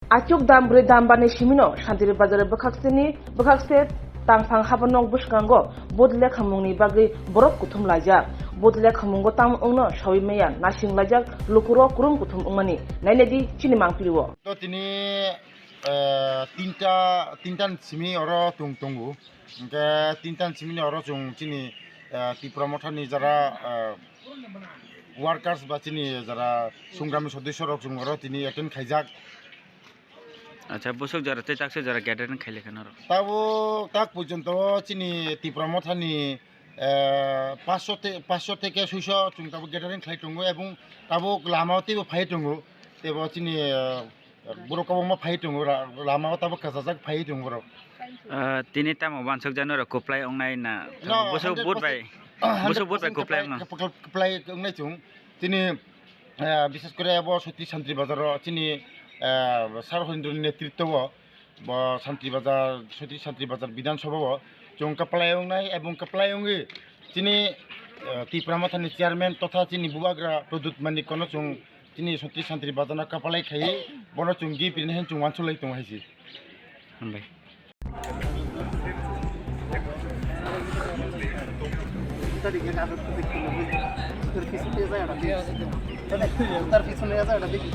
Achuk dam bre dam bani Simino Shantir Bazar Bwkhaste tangphang Habanogo bwskango bodle khamungni bagri borok kuthum laijak bodle khamungo tam ungno sawi meya Nasinglaijak Lokorok kurum kuthum ungmani nainedi chini mangpiriwo to tini tintan simi oro tunggu ke tintan simi oro chung chini ti promoter jara workers ba chini jara sungrami সদস্য rok chung oro tini attend khaijak আচ্ছা বসক যারা তে চাকসে যারা gathering খাইলে কেন তাবো তাক পর্যন্ত চিনি তি প্রমোটারনি 500 থেকে 600 chung তাবো গ্যাদারিং খাইতঙ্গো এবং তাবো লামাওতেবো ফাইতঙ্গো তেবো চিনি বরকবংমা ফাইতঙ্গো লামাও তাবো কাজাজাক ফাইতঙ্গো র তিনি তাম বানসক জানো র কোপ্লাই অংনাই না বসক বুট বাই কোপ্লাই না কোপ্লাই অংনাই chung চিনি বিশেষ করে ব সতী শান্তি বাজার চিনি সার হরিন্দ্রনি নেতৃত্ব শান্তি বাজার সতী শান্তি বাজার বিধানসভা जों काप्लायंनाय एवं काप्लायंगे चिनि ति प्रमथानि चेयारमैन तथा चिनि बुवाग्रा प्रदुत मानि कोन जों चिनि सतী शान्ति बाजारना काप्लाय खाय बनो जों गि पिनहेन जों वानसुलाय दं हायसि होनबाय তার পিছনে আছে এটা দেখি